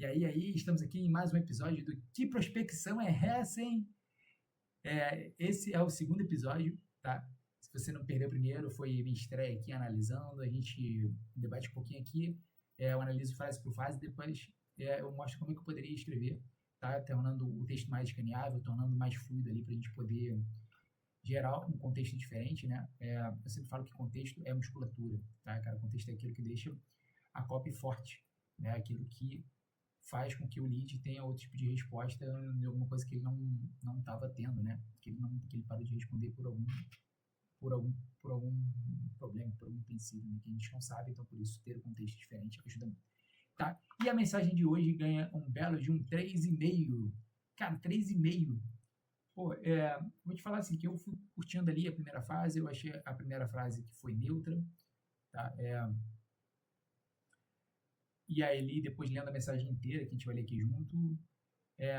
E aí, estamos aqui em mais um episódio do Que Prospecção é essa, hein? Esse é o segundo episódio, tá? Se você não perdeu o primeiro, foi minha estreia aqui analisando, a gente debate um pouquinho aqui, eu analiso frase por frase, depois eu mostro como é que eu poderia escrever, tá? Tornando o texto mais escaneável, tornando mais fluido ali para a gente poder gerar um contexto diferente, né? Eu sempre falo que contexto é musculatura, tá, cara? Contexto é aquilo que deixa a copy forte, né? Aquilo que faz com que o lead tenha outro tipo de resposta de alguma coisa que ele não estava tendo, né? Que ele parou de responder por algum por algum problema, por algum princípio, né? Que a gente não sabe, então por isso ter um contexto diferente ajuda muito. Tá? E a mensagem de hoje ganha um belo de um 3,5. Cara, 3,5. Pô, vou te falar assim, que eu fui curtindo ali a primeira fase, eu achei a primeira frase que foi neutra, tá? E aí, ali, depois lendo a mensagem inteira, que a gente vai ler aqui junto,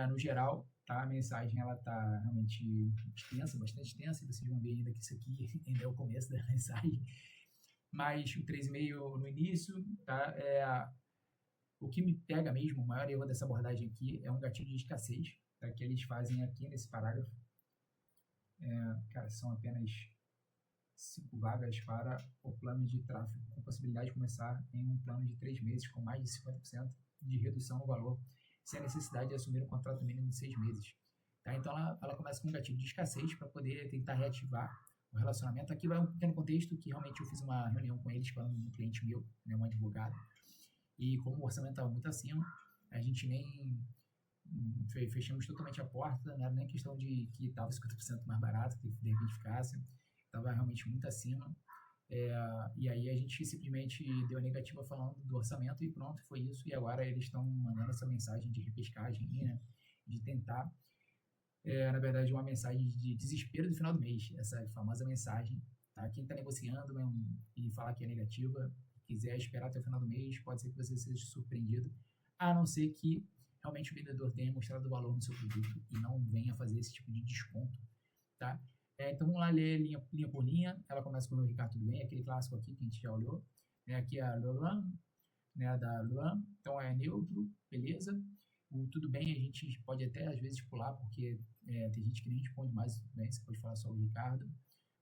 no geral, tá? A mensagem, ela tá realmente extensa, bastante extensa, e vocês vão ver ainda que isso aqui ainda é o começo da mensagem, mas o 3,5 no início, tá? O que me pega mesmo, o maior erro dessa abordagem aqui é um gatilho de escassez, tá? Que eles fazem aqui nesse parágrafo. Cara, são apenas 5 vagas para o plano de tráfego, com possibilidade de começar em um plano de 3 meses, com mais de 50% de redução no valor, sem a necessidade de assumir um contrato mínimo de 6 meses. Tá? Então, ela começa com um gatilho de escassez para poder tentar reativar o relacionamento. Aqui vai um pequeno contexto que realmente eu fiz uma reunião com eles, com um cliente meu, né, um advogado, e como o orçamento estava muito acima, a gente nem fechamos totalmente a porta, não era nem questão de que estava 50% mais barato, que de repente ficasse, estava realmente muito acima. E aí a gente simplesmente deu a negativa falando do orçamento e pronto, foi isso. E agora eles estão mandando essa mensagem de repescagem, né, de tentar, na verdade, uma mensagem de desespero do final do mês, essa famosa mensagem. Tá? Quem está negociando, né, e falar que é negativa, quiser esperar até o final do mês, pode ser que você seja surpreendido, a não ser que realmente o vendedor tenha mostrado valor no seu produto e não venha fazer esse tipo de desconto. Tá? Então vamos lá ler linha por linha. Ela começa com o Ricardo, tudo bem? Aquele clássico aqui que a gente já olhou. Aqui é a Luan, né, da Luan. Então é neutro, beleza. O tudo bem a gente pode até às vezes pular, porque tem gente que nem responde mais, tudo bem. Você pode falar só o Ricardo,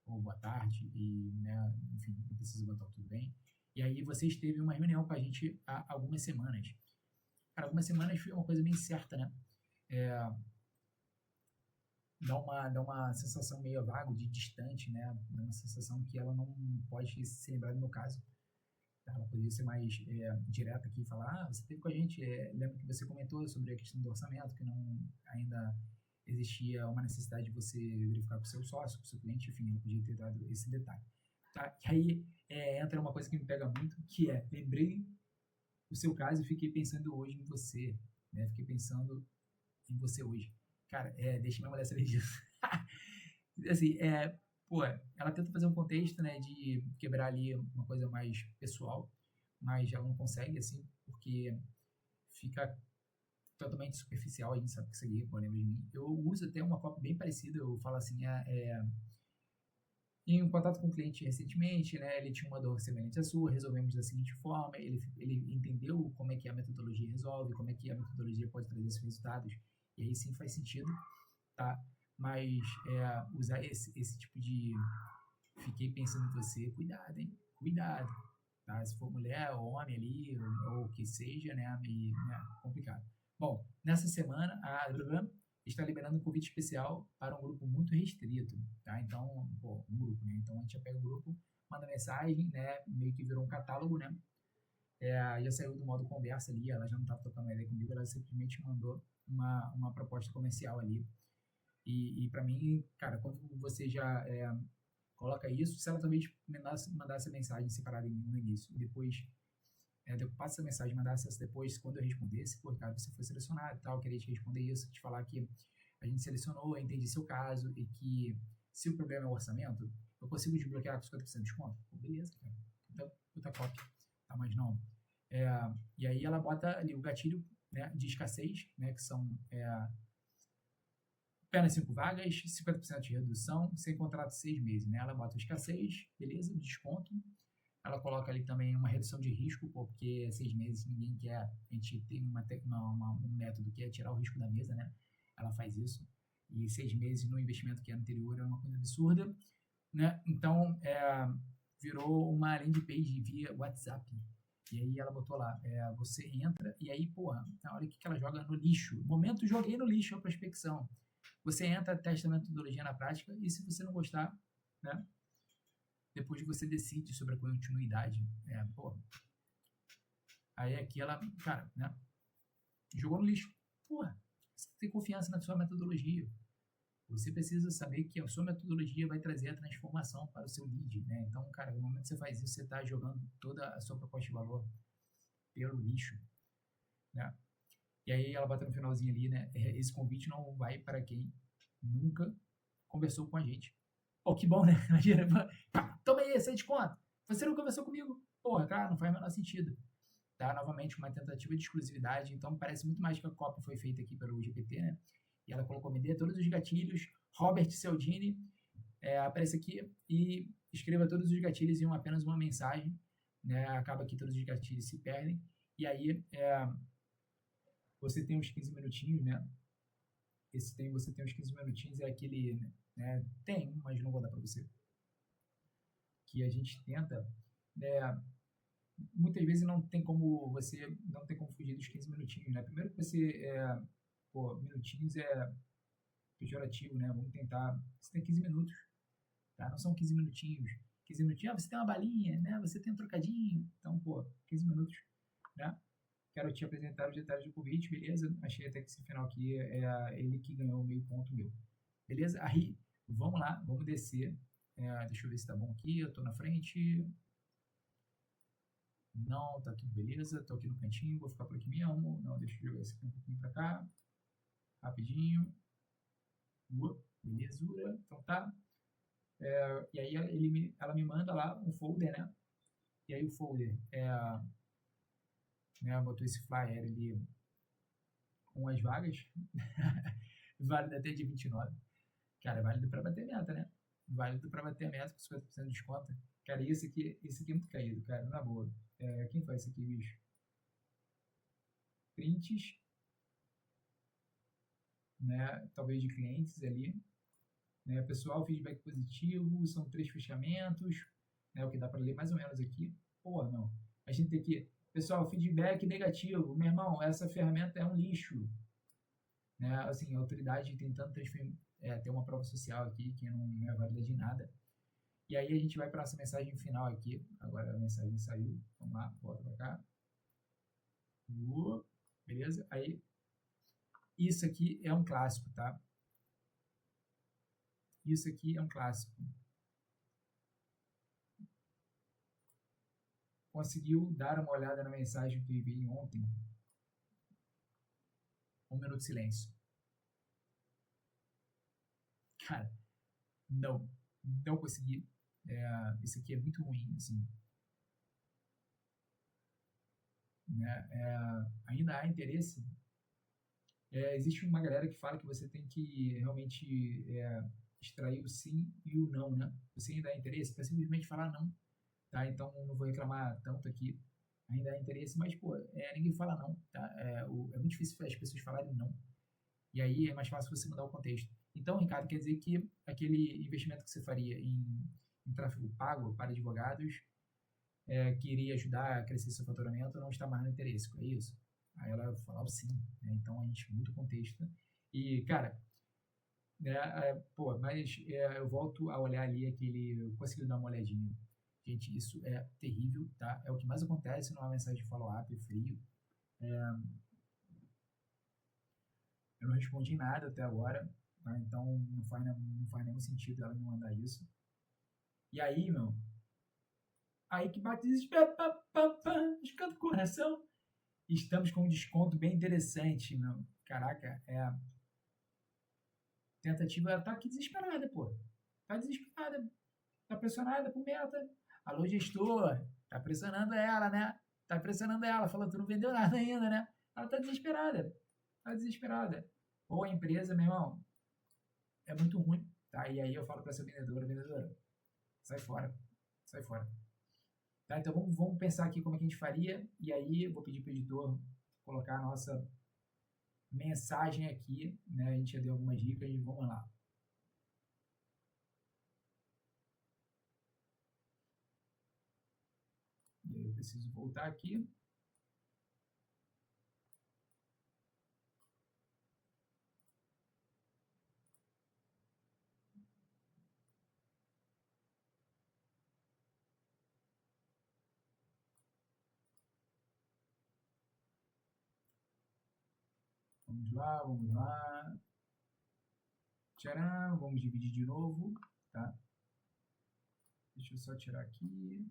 ou boa tarde, e, né, enfim, não precisa botar o tudo bem. E aí você esteve em uma reunião com a gente há algumas semanas. Cara, algumas semanas foi uma coisa bem certa, né? Dá uma sensação meio vaga, de distante, né? Dá uma sensação que ela não pode se lembrar do meu caso. Tá? Ela poderia ser mais direta aqui e falar, você esteve com a gente, lembra que você comentou sobre a questão do orçamento, que não ainda existia uma necessidade de você verificar com o seu sócio, com o seu cliente, enfim, ela podia ter dado esse detalhe. Tá? E aí entra uma coisa que me pega muito, que lembrei o seu caso e fiquei pensando hoje em você, né? Fiquei pensando em você hoje. Cara, deixa minha mulher saber disso. Assim, pô, ela tenta fazer um contexto, né, de quebrar ali uma coisa mais pessoal, mas ela não consegue, assim, porque fica totalmente superficial, a gente sabe que isso aí, pô, lembra de mim. Eu uso até uma cópia bem parecida, eu falo assim, em contato com o cliente recentemente, né, ele tinha uma dor semelhante à sua, resolvemos da seguinte forma, ele entendeu como é que a metodologia resolve, como é que a metodologia pode trazer esses resultados, e aí sim faz sentido, tá? Mas usar esse tipo de fiquei pensando em você, cuidado, hein? Cuidado, tá? Se for mulher ou homem ali, ou o que seja, né? Complicado. Bom, nessa semana, a está liberando um convite especial para um grupo muito restrito, tá? Então, pô, um grupo, né? Então, a gente já pega o grupo, manda mensagem, né? Meio que virou um catálogo, né? Já saiu do modo conversa ali, ela já não estava tocando uma ideia comigo, ela simplesmente mandou uma proposta comercial ali. E para mim, cara, quando você já coloca isso, se ela também mandasse a mensagem separada em mim no início, e depois passa essa mensagem, mandasse essa depois, quando eu respondesse, pô, cara, você foi selecionado e tal, eu queria te responder isso, te falar que a gente selecionou, eu entendi seu caso, e que se o problema é o orçamento, eu consigo desbloquear com 50% de desconto? Pô, beleza, cara. Então, puta cópia. Tá, mas não. E aí ela bota ali o gatilho, né, de escassez, né, que são apenas 5 vagas, 50% de redução, sem contrato de 6 meses, né? Ela bota escassez, beleza, desconto, Ela coloca ali também uma redução de risco, pô, porque 6 meses ninguém quer. A gente tem um método que é tirar o risco da mesa, né? Ela faz isso. E 6 meses no investimento que é anterior é uma coisa absurda, né? Então, virou uma landing page via WhatsApp. E aí ela botou lá, você entra e aí, porra, olha o que ela joga no lixo. Momento, joguei no lixo a prospecção. Você entra, testa a metodologia na prática e se você não gostar, né? Depois você decide sobre a continuidade. Aí aqui ela, cara, né? Jogou no lixo. Porra, você tem confiança na sua metodologia. Você precisa saber que a sua metodologia vai trazer a transformação para o seu lead, né? Então, cara, no momento que você faz isso, você está jogando toda a sua proposta de valor pelo lixo, né? E aí ela bota no finalzinho ali, né? Esse convite não vai para quem nunca conversou com a gente. Pô, que bom, né? Imagina, pá, toma aí, esse desconto. Você não conversou comigo. Porra, cara, não faz o menor sentido. Tá? Novamente, uma tentativa de exclusividade. Então, parece muito mais que a cópia foi feita aqui pelo GPT, né? E ela colocou, me dê todos os gatilhos, Robert Cialdini, aparece aqui e escreva todos os gatilhos em apenas uma mensagem, né? Acaba que todos os gatilhos se perdem. E aí, você tem uns 15 minutinhos, né? Você tem uns 15 minutinhos, é aquele, né? Tem, mas não vou dar para você. Que a gente tenta, né? Muitas vezes não tem como fugir dos 15 minutinhos, né? Primeiro que você, minutinhos é pejorativo, né? Vamos tentar, você tem 15 minutos, tá? Não são 15 minutinhos. 15 minutinhos, você tem uma balinha, né? Você tem um trocadinho, então, 15 minutos, né? Quero te apresentar os detalhes do convite, beleza? Achei até que esse final aqui é ele que ganhou o meio ponto meu. Beleza? Aí, vamos lá, vamos descer. Deixa eu ver se tá bom aqui, eu tô na frente. Não, tá tudo beleza, tô aqui no cantinho, vou ficar por aqui mesmo. Não, deixa eu jogar esse aqui um pouquinho pra cá. Rapidinho. Belezura, então tá. E aí ela me manda lá um folder, né? E aí o folder botou esse flyer ali com as vagas. Válido até dia 29. Cara, é válido pra bater meta, né? Válido pra bater a meta com 50% de desconto. Cara, esse aqui é muito caído, cara, na boa. Quem faz isso aqui, bicho? Prints, né? Talvez de clientes ali. Né? Pessoal, feedback positivo, são 3 fechamentos, né? O que dá para ler mais ou menos aqui. Porra, não. A gente tem aqui, pessoal, feedback negativo. Meu irmão, essa ferramenta é um lixo. Né? Assim, a autoridade tentando ter uma prova social aqui que não é válida de nada. E aí a gente vai para essa mensagem final aqui. Agora a mensagem saiu. Vamos lá, volta para cá. Beleza? Aí, isso aqui é um clássico, tá? Isso aqui é um clássico. Conseguiu dar uma olhada na mensagem que eu enviei ontem? 1 minuto de silêncio. Cara, não consegui. Isso aqui é muito ruim, assim. Né? Ainda há interesse. Existe uma galera que fala que você tem que realmente extrair o sim e o não, né? Você ainda há interesse para simplesmente falar não, tá? Então não vou reclamar tanto aqui. Ainda há interesse, mas ninguém fala não, tá? É muito difícil as pessoas falarem não. E aí é mais fácil você mudar o contexto. Então, Ricardo, quer dizer que aquele investimento que você faria em tráfego pago para advogados, que iria ajudar a crescer seu faturamento, não está mais no interesse, é isso? Aí ela falava sim, né? Então a gente muda o contexto. E, cara, mas eu volto a olhar ali eu consegui dar uma olhadinha. Gente, isso é terrível, tá? É o que mais acontece numa mensagem de follow-up frio. Eu não respondi nada até agora, tá? Então não faz nenhum sentido ela me mandar isso. E aí, meu, aí que bate desespero, descanto do coração. Estamos com um desconto bem interessante, meu. Caraca, tentativa, ela tá aqui desesperada, pô. Tá desesperada, tá pressionada por meta. Alô, gestor, tá pressionando ela, né? Tá pressionando ela, falando, tu não vendeu nada ainda, né? Ela tá desesperada, Ou a empresa, meu irmão, é muito ruim, tá? E aí eu falo pra essa vendedora, sai fora, Tá? Então vamos pensar aqui como é que a gente faria, e aí eu vou pedir para o editor colocar a nossa mensagem aqui, né? A gente já deu algumas dicas e vamos lá. E aí eu preciso voltar aqui. Vamos lá, vamos lá. Tcharam, vamos dividir de novo, tá? Deixa eu só tirar aqui.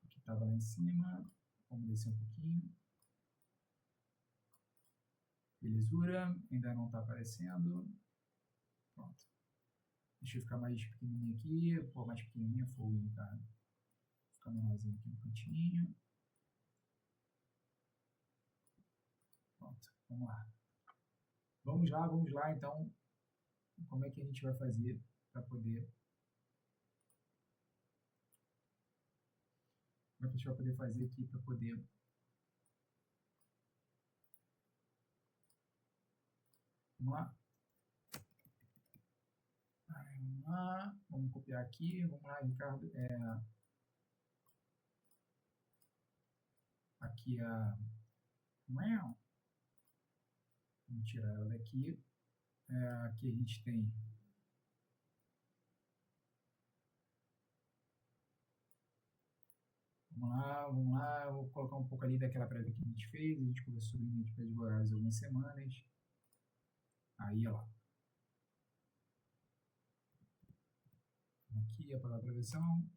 Que estava lá em cima. Vamos descer um pouquinho. Belezura, ainda não está aparecendo. Pronto. Deixa eu ficar mais pequenininho aqui. Pô, mais pequenininha, fogo, cara. Vou ficar menorzinho aqui no cantinho. Pronto, vamos lá. Vamos lá, então. Como é que a gente vai fazer para poder... Como é que a gente vai poder fazer aqui para poder... Vamos lá. Vamos lá. Vamos copiar aqui. Vamos lá, Ricardo. Aqui a... Vamos tirar ela daqui. Aqui a gente tem... Vamos lá. Eu vou colocar um pouco ali daquela prévia que a gente fez. A gente conversou sobre limite de horários algumas semanas. Aí, ó lá. Aqui, apagar a travessão.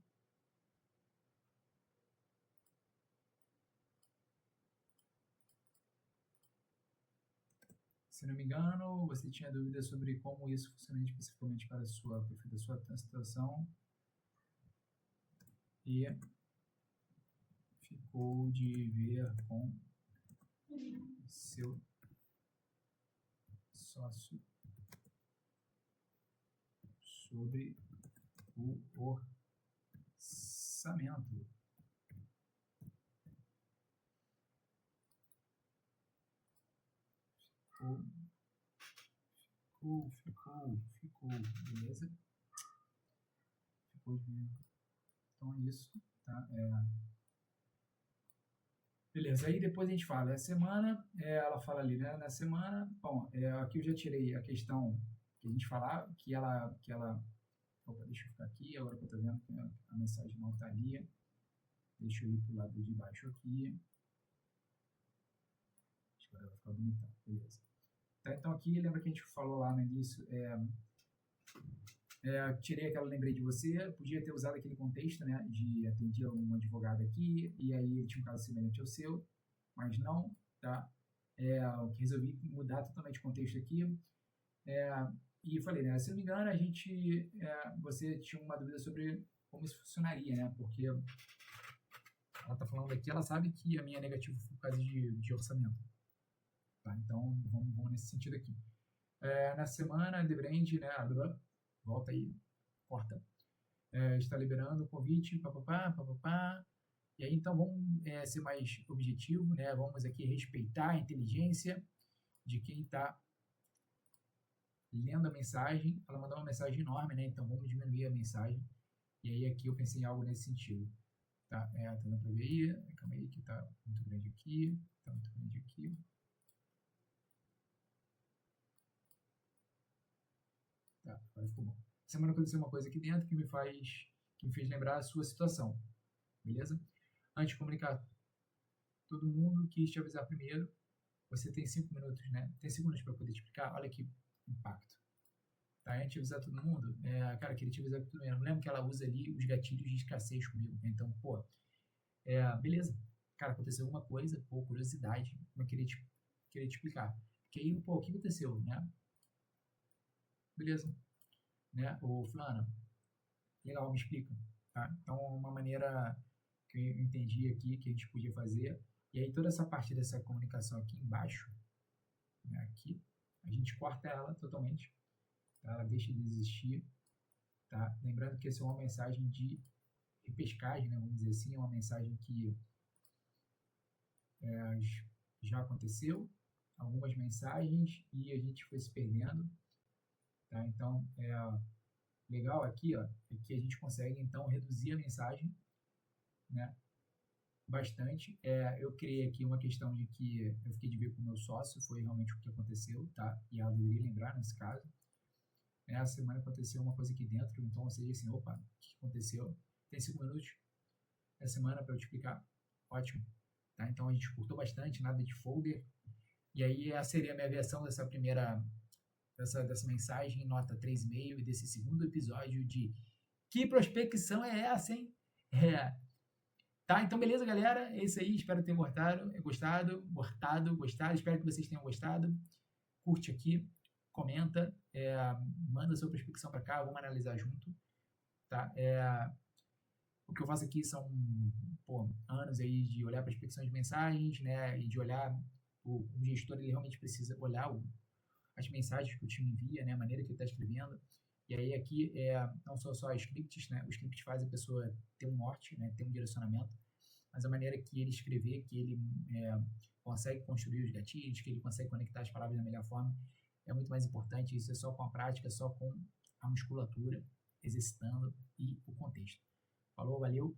Se não me engano, você tinha dúvidas sobre como isso funciona especificamente para o perfil da sua situação. E ficou de ver com seu sócio sobre o orçamento. Ficou, beleza? Ficou de ver. Então é isso, tá? Beleza, aí depois a gente fala, a semana, ela fala ali, né, na semana, bom, aqui eu já tirei a questão que a gente falava, que ela, opa, deixa eu ficar aqui, agora que eu tô vendo que a mensagem não tá ali, deixa eu ir pro lado de baixo aqui, acho que agora vai ficar bonitão, beleza. Tá, então aqui, lembra que a gente falou lá no início, tirei aquela lembrei de você, podia ter usado aquele contexto, né, de atendi a um advogado aqui, e aí ele tinha um caso semelhante ao seu, mas não, tá? Resolvi mudar totalmente o contexto aqui, e falei, né, se não me engano, você tinha uma dúvida sobre como isso funcionaria, né, porque ela tá falando aqui, ela sabe que a minha é negativa foi por causa de orçamento, tá? Então, vamos nesse sentido aqui. Na semana, Debrand, né, volta aí, corta, está liberando o convite, papapá, e aí então vamos ser mais objetivo, né, vamos aqui respeitar a inteligência de quem está lendo a mensagem. Ela mandou uma mensagem enorme, né, então vamos diminuir a mensagem, e aí aqui eu pensei em algo nesse sentido, tá, tá dando pra ver aí, calma aí que tá muito grande aqui, tá, agora ficou bom. Semana aconteceu uma coisa aqui dentro que me fez lembrar a sua situação, beleza? Antes de comunicar todo mundo, quis te avisar primeiro. Você tem 5 minutos, né? Tem 5 minutos para poder te explicar. Olha que impacto. Tá? Antes de avisar todo mundo, cara, queria te avisar tudo mesmo. Lembra que ela usa ali os gatilhos de escassez comigo. Então, pô, beleza. Cara, aconteceu alguma coisa, pô, curiosidade. Eu queria te explicar. Porque aí, pô, o que aconteceu, né? Beleza. Né? Ô, fulana, legal, me explica. Tá? Então, uma maneira que eu entendi aqui que a gente podia fazer. E aí toda essa parte dessa comunicação aqui embaixo, né, aqui, a gente corta ela totalmente, tá? Ela deixa de existir, tá? Lembrando que essa é uma mensagem de repescagem, né, vamos dizer assim, é uma mensagem que já aconteceu, algumas mensagens e a gente foi se perdendo, tá? Então, legal aqui, ó, é que a gente consegue então reduzir a mensagem, né, bastante. Eu criei aqui uma questão de que eu fiquei de ver com o meu sócio, foi realmente o que aconteceu, tá? E ela deveria lembrar nesse caso. Essa semana aconteceu uma coisa aqui dentro, então, ou seja, assim, opa, o que aconteceu? Tem 5 minutos essa semana para eu te explicar? Ótimo. Tá? Então a gente curtou bastante, nada de folder. E aí essa seria a minha versão dessa primeira, dessa mensagem, nota 3,5, e desse segundo episódio de Que Prospecção é essa, hein? Tá, então beleza, galera? É isso aí, espero que tenham gostado. Espero que vocês tenham gostado. Curte aqui, comenta, manda sua prospecção para cá, vamos analisar junto, tá? O que eu faço aqui são anos aí de olhar prospecção de mensagens, né? E de olhar o gestor, ele realmente precisa olhar as mensagens que o time envia, né? A maneira que ele está escrevendo. E aí aqui não são só scripts, né? O script faz a pessoa ter um norte, né? Ter um direcionamento, mas a maneira que ele escrever, que ele consegue construir os gatilhos, que ele consegue conectar as palavras da melhor forma, é muito mais importante. Isso é só com a prática, só com a musculatura, exercitando e o contexto. Falou, valeu!